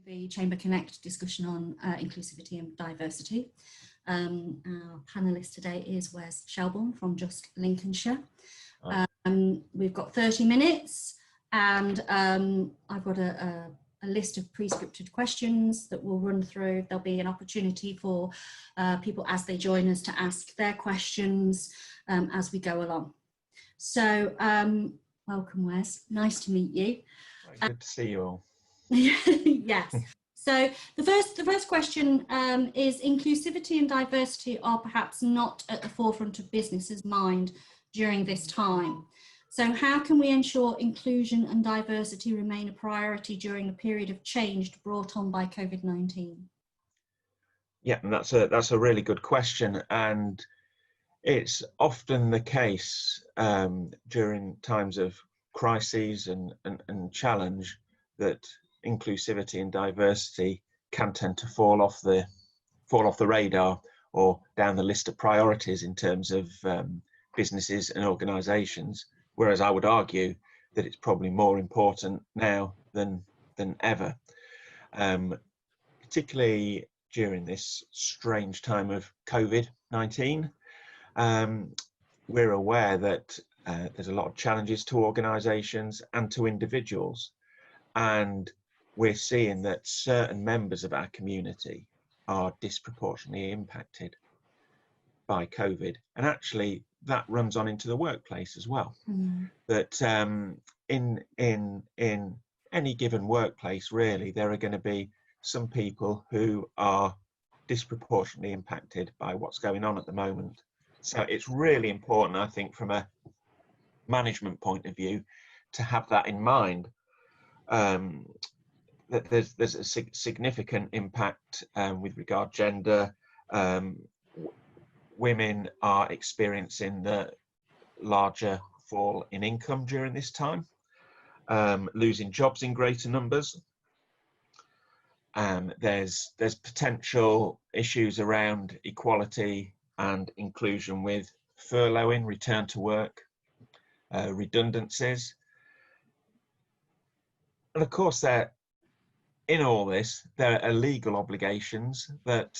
the Chamber Connect discussion on inclusivity and diversity. Our panellist today is Wes Shelbourne from Just Lincolnshire. We've got 30 minutes and I've got a list of pre-scripted questions that we'll run through. There'll be an opportunity for people as they join us to ask their questions as we go along. So welcome, Wes, nice to meet you. Good to see you all. Yes. So the first question is, inclusivity and diversity are perhaps not at the forefront of businesses' mind during this time. So how can we ensure inclusion and diversity remain a priority during a period of change brought on by COVID-19? Yeah, and that's a really good question, and it's often the case during times of crises and challenge that inclusivity and diversity can tend to fall off the radar or down the list of priorities in terms of businesses and organisations. Whereas I would argue that it's probably more important now than ever, particularly during this strange time of COVID-19. We're aware that there's a lot of challenges to organisations and to individuals, and we're seeing that certain members of our community are disproportionately impacted by COVID, and actually that runs on into the workplace as well. That in any given workplace, really, there are going to be some people who are disproportionately impacted by what's going on at the moment. So it's really important, I think, from a management point of view, to have that in mind. That there's a significant impact with regard to gender. Women are experiencing the larger fall in income during this time, losing jobs in greater numbers. There's potential issues around equality and inclusion with furloughing, return to work, redundancies. And of course, in all this, there are legal obligations that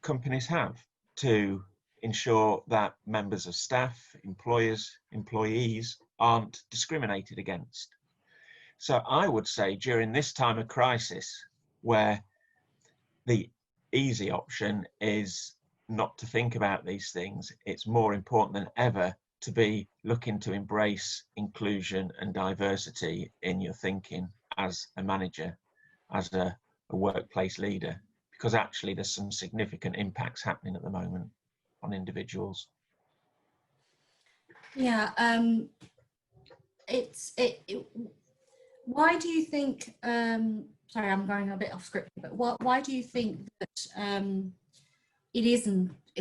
companies have to ensure that members of staff, employees aren't discriminated against. So I would say during this time of crisis, where the easy option is not to think about these things, it's more important than ever to be looking to embrace inclusion and diversity in your thinking as a manager, as a workplace leader, because actually there's some significant impacts happening at the moment on individuals. Yeah, why do you think, sorry, I'm going a bit off script, but why do you think that it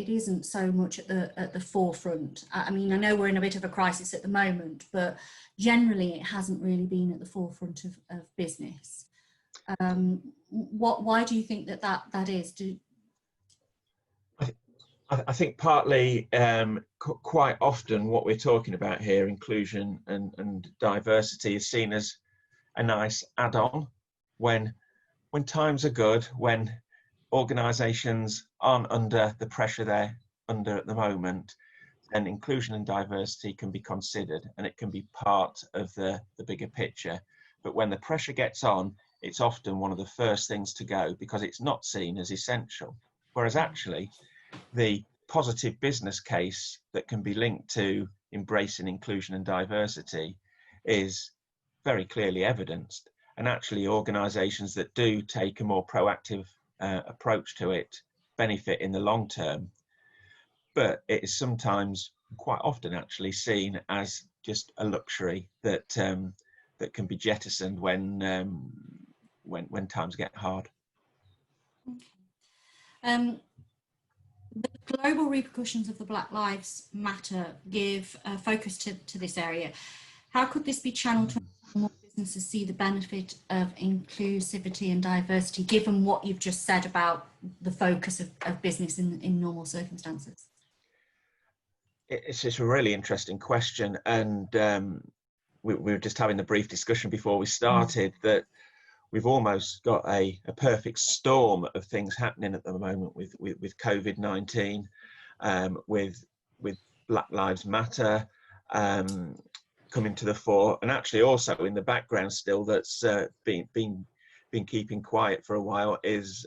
isn't so much at the forefront? I mean, I know we're in a bit of a crisis at the moment, but generally it hasn't really been at the forefront of business. Why do you think that is? I think partly, quite often, what we're talking about here, inclusion and diversity, is seen as a nice add-on when times are good, when organisations aren't under the pressure they're under at the moment, then inclusion and diversity can be considered and it can be part of the bigger picture. But when the pressure gets on, it's often one of the first things to go because it's not seen as essential. Whereas actually, the positive business case that can be linked to embracing inclusion and diversity is very clearly evidenced. And actually, organisations that do take a more proactive approach to it benefit in the long term. But it is sometimes, quite often actually, seen as just a luxury that can be jettisoned when times get hard. Okay. The global repercussions of the Black Lives Matter give focus to this area. How could this be channeled to more businesses see the benefit of inclusivity and diversity, given what you've just said about the focus of business in normal circumstances? It's a really interesting question, and we were just having a brief discussion before we started that we've almost got a perfect storm of things happening at the moment with COVID-19, with Black Lives Matter coming to the fore, and actually also in the background still that's been keeping quiet for a while is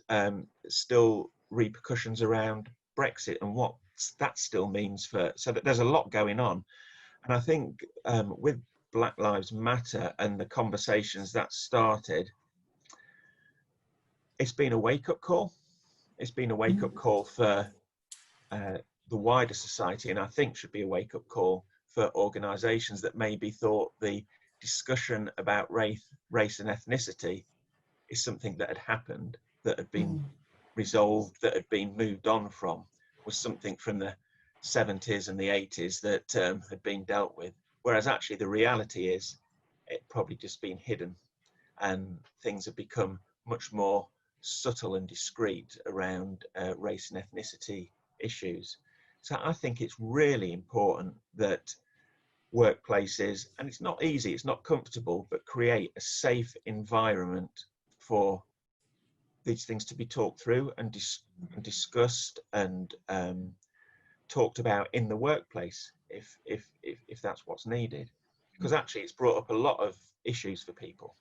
still repercussions around Brexit and what that still means for, so that there's a lot going on. And I think with Black Lives Matter and the conversations that started, it's been a wake-up call. It's been a wake-up call for the wider society, and I think should be a wake-up call for organisations that maybe thought the discussion about race and ethnicity is something that had happened, that had been resolved, that had been moved on from, was something from the 70s and the 80s that had been dealt with. Whereas actually the reality is it probably just been hidden, and things have become much more subtle and discreet around race and ethnicity issues. So I think it's really important that workplaces, and it's not easy, it's not comfortable, but create a safe environment for these things to be talked through and discussed and talked about in the workplace if that's what's needed, because actually it's brought up a lot of issues for people.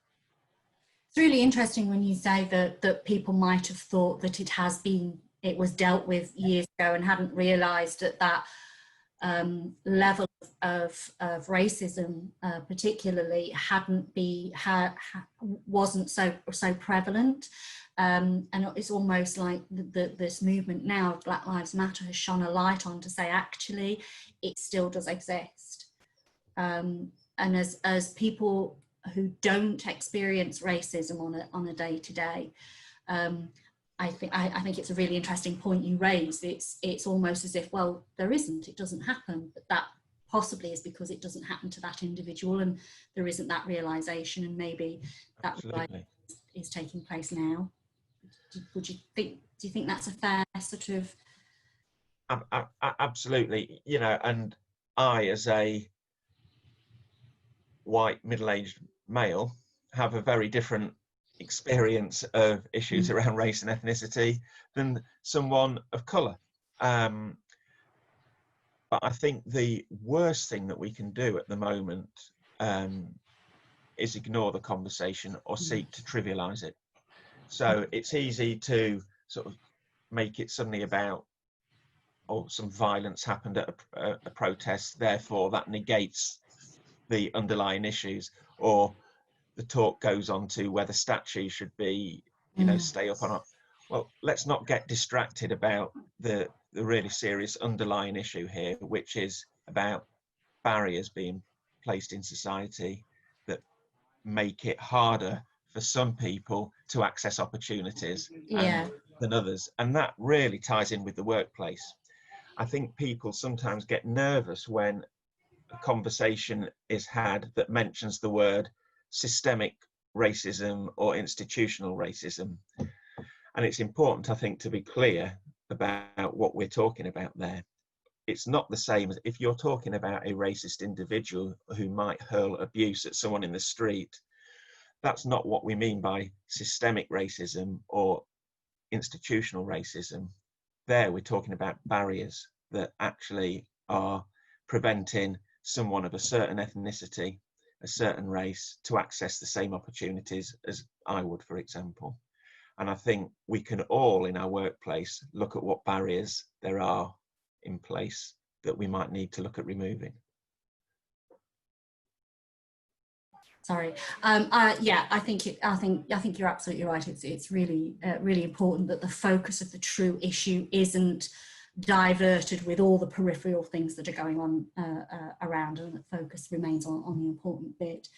It's really interesting when you say that people might have thought that it was dealt with years ago and hadn't realised that level of racism particularly wasn't so prevalent, and it's almost like this movement now, Black Lives Matter, has shone a light on to say actually it still does exist, and as people who don't experience racism on a day-to-day, I think it's a really interesting point you raised. It's almost as if, well, there isn't, it doesn't happen, but that possibly is because it doesn't happen to that individual and there isn't that realization, and maybe that is taking place now. Do you think that's a fair sort of? Absolutely, you know, and I, as a white middle-aged male, have a very different experience of issues around race and ethnicity than someone of colour. But I think the worst thing that we can do at the moment is ignore the conversation or seek to trivialise it. So it's easy to sort of make it suddenly about, oh, some violence happened at a protest, therefore that negates the underlying issues, or the talk goes on to whether statues should be, you know, stay up or not. Well, let's not get distracted about the really serious underlying issue here, which is about barriers being placed in society that make it harder for some people to access opportunities than others. And that really ties in with the workplace. I think people sometimes get nervous when a conversation is had that mentions the word systemic racism or institutional racism. And it's important, I think, to be clear about what we're talking about there. It's not the same as if you're talking about a racist individual who might hurl abuse at someone in the street. That's not what we mean by systemic racism or institutional racism. There we're talking about barriers that actually are preventing someone of a certain ethnicity, a certain race, to access the same opportunities as I would, for example. And I think we can all in our workplace look at what barriers there are in place that we might need to look at removing. Sorry. Yeah, I think you're absolutely right. It's really really important that the focus of the true issue isn't diverted with all the peripheral things that are going on around, and that focus remains on the important bit.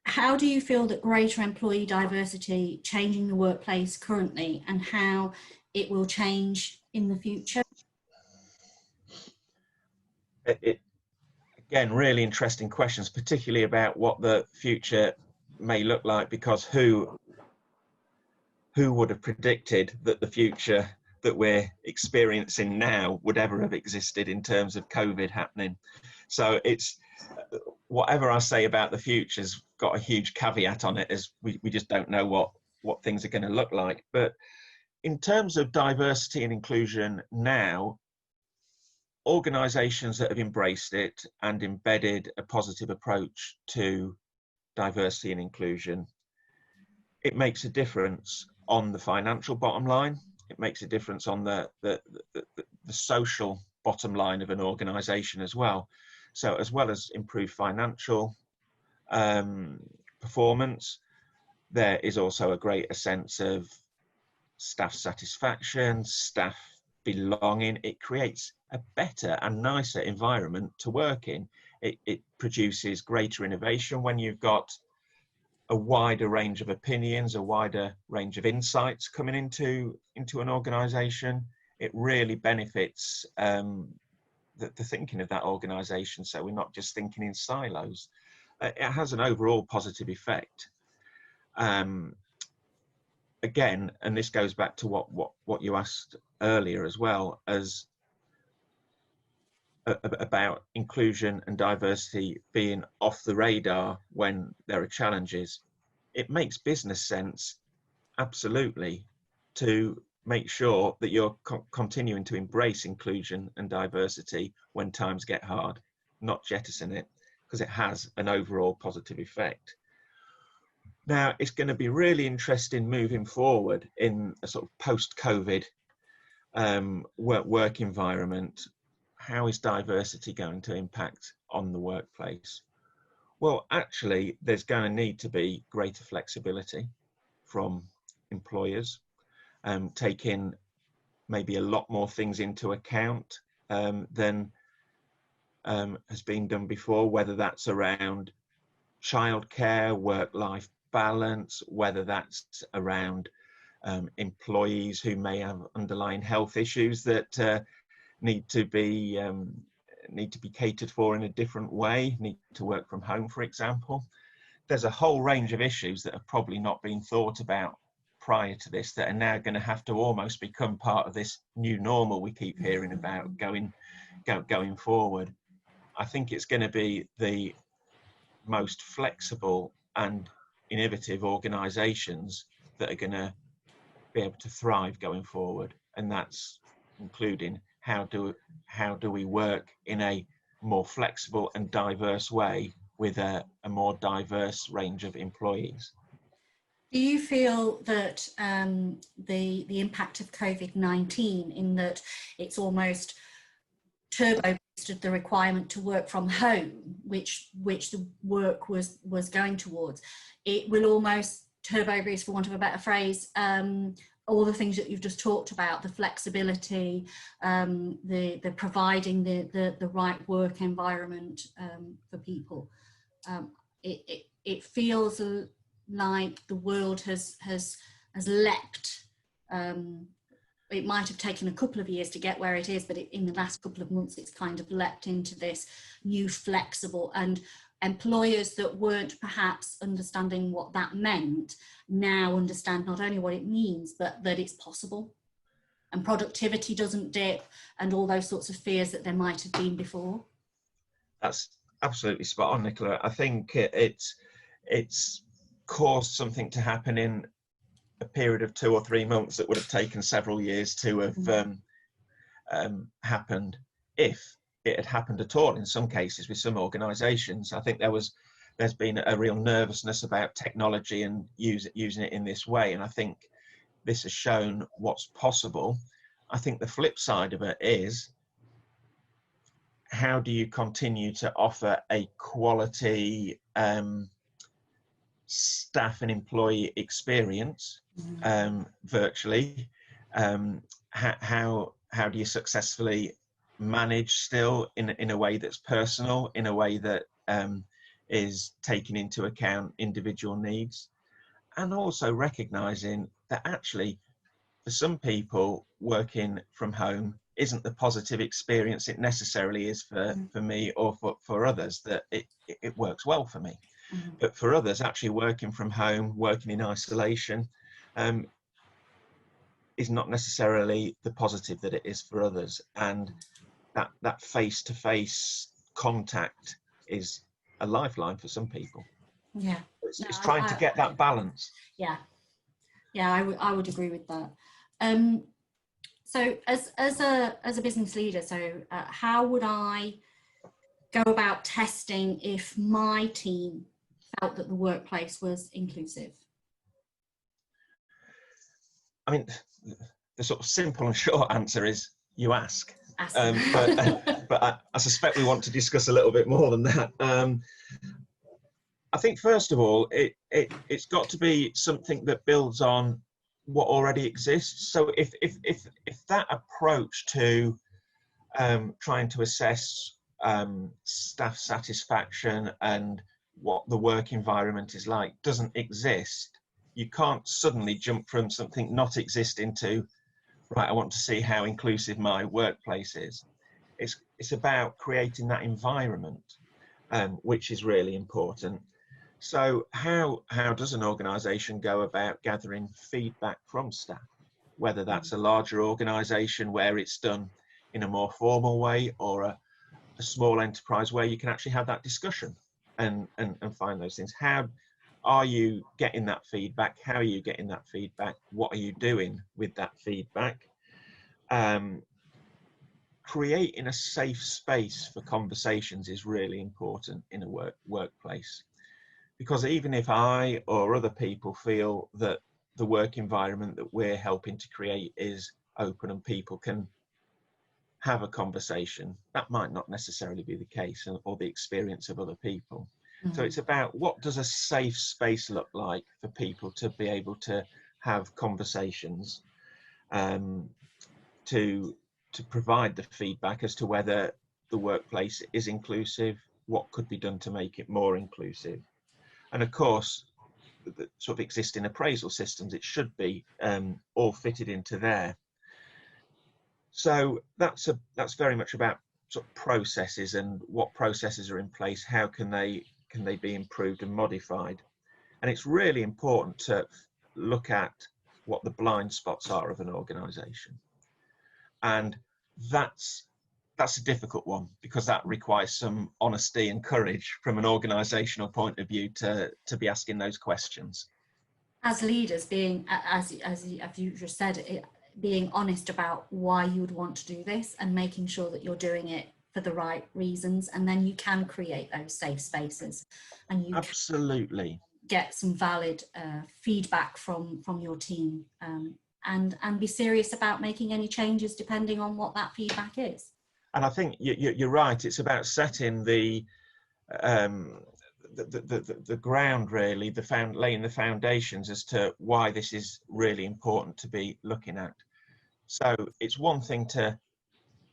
How do you feel that greater employee diversity changing the workplace currently, and how it will change in the future? Again, really interesting questions, particularly about what the future may look like, because who would have predicted that the future that we're experiencing now would ever have existed in terms of COVID happening? So it's whatever I say about the future's got a huge caveat on it, as we just don't know what things are going to look like. But in terms of diversity and inclusion now, organisations that have embraced it and embedded a positive approach to diversity and inclusion, it makes a difference on the financial bottom line. It makes a difference on the social bottom line of an organisation as well. So as well as improved financial performance, there is also a greater sense of staff satisfaction, staff belonging. It creates a better and nicer environment to work in. It produces greater innovation when you've got a wider range of opinions, a wider range of insights coming into an organisation. It really benefits the thinking of that organisation, so we're not just thinking in silos. It has an overall positive effect. Again, and this goes back to what you asked earlier as well, as about inclusion and diversity being off the radar when there are challenges. It makes business sense, absolutely, to make sure that you're continuing to embrace inclusion and diversity when times get hard, not jettison it, because it has an overall positive effect. Now, it's going to be really interesting moving forward in a sort of post-COVID work environment. How is diversity going to impact on the workplace? Well, actually, there's going to need to be greater flexibility from employers, taking maybe a lot more things into account than has been done before, whether that's around childcare, work-life balance, whether that's around employees who may have underlying health issues that need to be catered for in a different way, need to work from home, for example. There's a whole range of issues that have probably not been thought about prior to this that are now going to have to almost become part of this new normal we keep hearing about going forward. I think it's going to be the most flexible and innovative organisations that are going to be able to thrive going forward, and that's including how do we work in a more flexible and diverse way with a more diverse range of employees. Do you feel that the impact of COVID-19, in that it's almost turbo boosted the requirement to work from home, which the work was going towards, it will almost turbo boost, for want of a better phrase, all the things that you've just talked about, the flexibility, the providing the right work environment for people. It feels like the world has leapt. It might have taken a couple of years to get where it is, but in the last couple of months, it's kind of leapt into this new flexible, and employers that weren't perhaps understanding what that meant now understand not only what it means, but that it's possible, and productivity doesn't dip, and all those sorts of fears that there might have been before. That's absolutely spot on, Nicola. I think it's caused something to happen in a period of 2 or 3 months that would have taken several years to have happened, if it had happened at all. In some cases, with some organisations, I think there's been a real nervousness about technology and using it in this way, and I think this has shown what's possible. I think the flip side of it is, how do you continue to offer a quality staff and employee experience virtually? How do you successfully manage still in a way that's personal, in a way that is taking into account individual needs, and also recognizing that actually for some people working from home isn't the positive experience it necessarily is for me or for others, that it works well for me. But for others, actually working from home, working in isolation, is not necessarily the positive that it is for others. And that face-to-face contact is a lifeline for some people. Yeah. It's trying to get that balance. Yeah. Yeah, I would agree with that. So as a business leader, so how would I go about testing if my team felt that the workplace was inclusive? I mean, the sort of simple and short answer is you ask. But I suspect we want to discuss a little bit more than that. I think first of all, it's got to be something that builds on what already exists. So if that approach to trying to assess staff satisfaction and what the work environment is like doesn't exist, you can't suddenly jump from something not existing to, right, I want to see how inclusive my workplace is. It's about creating that environment, which is really important. So how does an organisation go about gathering feedback from staff, whether that's a larger organisation where it's done in a more formal way, or a small enterprise where you can actually have that discussion and find those things? How are you getting that feedback? How are you getting that feedback? What are you doing with that feedback? Creating a safe space for conversations is really important in a workplace, because even if I or other people feel that the work environment that we're helping to create is open and people can have a conversation, that might not necessarily be the case, or the experience of other people. So it's about, what does a safe space look like for people to be able to have conversations, to provide the feedback as to whether the workplace is inclusive, what could be done to make it more inclusive. And of course, the sort of existing appraisal systems, it should be all fitted into there. So that's very much about sort of processes, and what processes are in place, how can they be improved and modified. And it's really important to look at what the blind spots are of an organisation. And that's a difficult one, because that requires some honesty and courage from an organisational point of view to be asking those questions. As leaders, being, as you just said, being honest about why you would want to do this, and making sure that you're doing it for the right reasons, and then you can create those safe spaces, and you absolutely can get some valid feedback from your team, and be serious about making any changes depending on what that feedback is. And I think you're right. It's about setting the ground, really, laying the foundations as to why this is really important to be looking at. So it's one thing to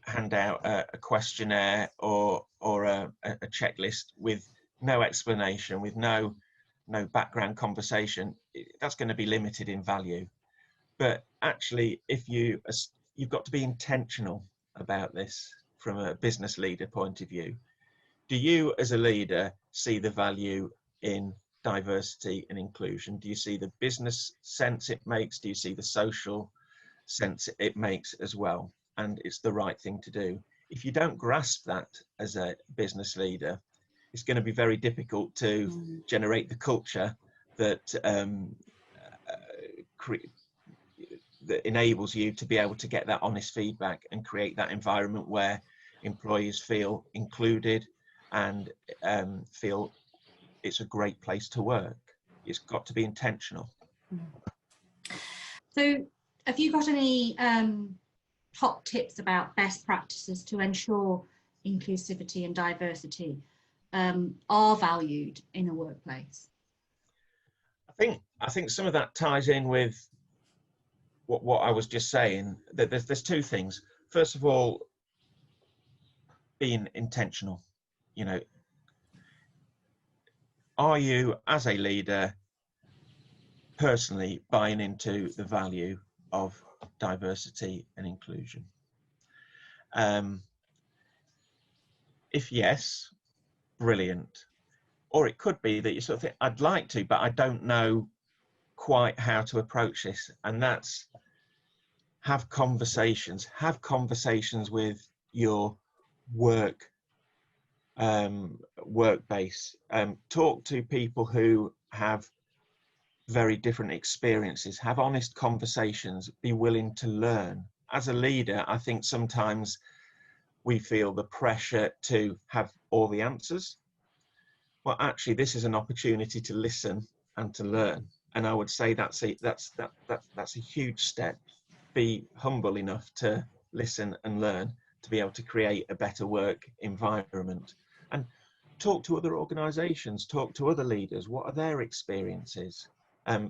hand out a questionnaire or a checklist with no explanation, with no background conversation. That's going to be limited in value. But actually, if you've got to be intentional about this from a business leader point of view. Do you, as a leader, see the value in diversity and inclusion? Do you see the business sense it makes? Do you see the social sense it makes as well? And it's the right thing to do. If you don't grasp that as a business leader, it's going to be very difficult to generate the culture that that enables you to be able to get that honest feedback and create that environment where employees feel included and feel it's a great place to work. It's got to be intentional. So have you got any top tips about best practices to ensure inclusivity and diversity are valued in a workplace? I think some of that ties in with what I was just saying. That there's two things. First of all, being intentional. You know, are you, as a leader, personally buying into the value of diversity and inclusion? If yes, brilliant. Or it could be that you sort of think, I'd like to, but I don't know quite how to approach this. And that's have conversations with your work work base. Talk to people who have very different experiences, have honest conversations, be willing to learn. As a leader, I think sometimes we feel the pressure to have all the answers. Well, actually, this is an opportunity to listen and to learn. And I would say that's a huge step. Be humble enough to listen and learn to be able to create a better work environment. And talk to other organisations, talk to other leaders. What are their experiences?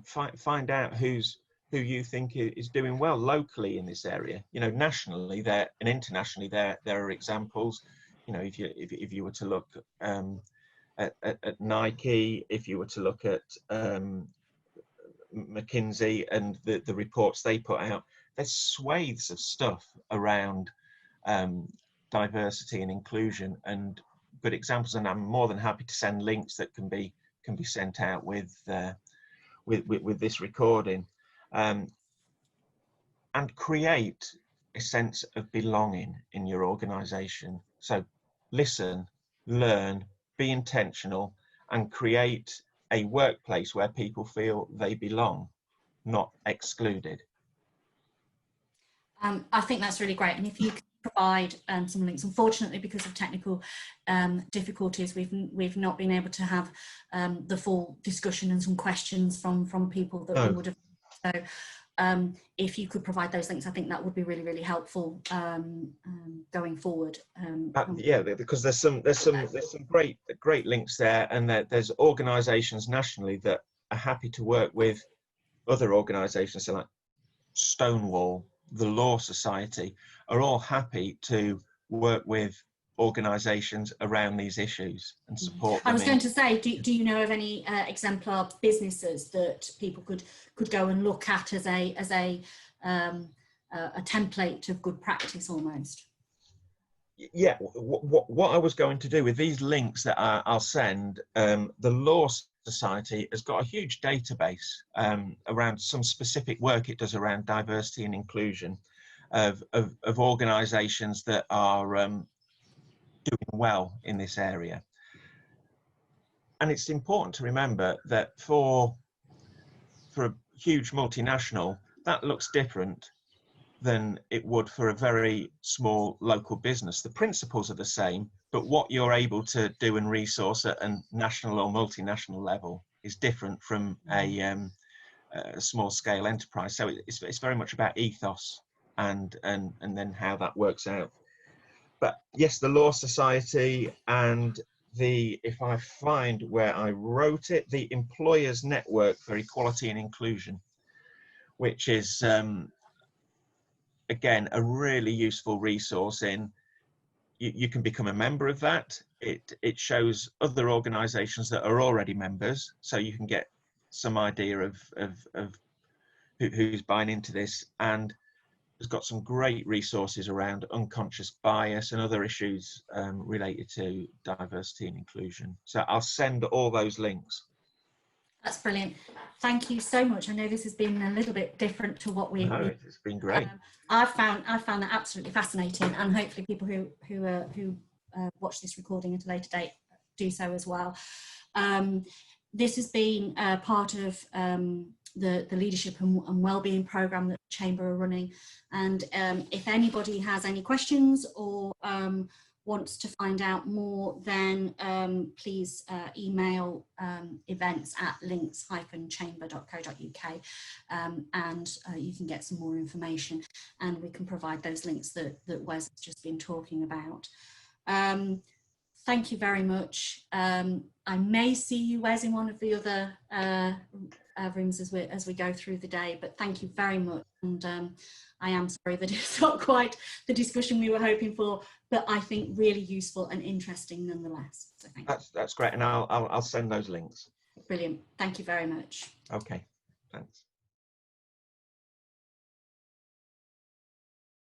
Find out who you think is doing well locally in this area. You know, nationally there and internationally there are examples. You know, if you were to look at Nike, if you were to look at McKinsey and the reports they put out, there's swathes of stuff around diversity and inclusion and good examples. And I'm more than happy to send links that can be sent out with this recording, and create a sense of belonging in your organisation. So listen, learn, be intentional, and create a workplace where people feel they belong, not excluded. I think that's really great. And if you could provide some links, unfortunately, because of technical difficulties, we've not been able to have the full discussion and some questions from people that we would have. So if you could provide those links, I think that would be really, really helpful going forward. Yeah, because there's some great links there, and there's organisations nationally that are happy to work with other organisations, so like Stonewall, the Law Society, are all happy to work with organisations around these issues and support them. I was going to say, do you know of any exemplar businesses that people could go and look at as a template of good practice almost? Yeah, what I was going to do with these links that I'll send, the Law Society has got a huge database around some specific work it does around diversity and inclusion of organisations that are doing well in this area. And it's important to remember that for a huge multinational, that looks different than it would for a very small local business. The principles are the same, but what you're able to do and resource at a national or multinational level is different from a small scale enterprise. So it's very much about ethos and then how that works out. But yes, the Law Society and if I find where I wrote it, the Employers Network for Equality and Inclusion, which is again a really useful resource. You can become a member of that. It shows other organisations that are already members, so you can get some idea of who's buying into this, and has got some great resources around unconscious bias and other issues related to diversity and inclusion. So I'll send all those links. That's brilliant. Thank you so much. I know this has been a little bit different to what it's been great. I found that absolutely fascinating, and hopefully people who watch this recording at a later date do so as well. This has been part of the leadership and wellbeing program that the Chamber are running, and if anybody has any questions or wants to find out more, then please email events@links-chamber.co.uk, and you can get some more information, and we can provide those links that Wes has just been talking about. Thank you very much. I may see you, Wes, in one of the other rooms as we go through the day, but thank you very much. And I am sorry that it's not quite the discussion we were hoping for, but I think really useful and interesting nonetheless. So thank you. That's great, and I'll send those links. Brilliant. Thank you very much. Okay, thanks.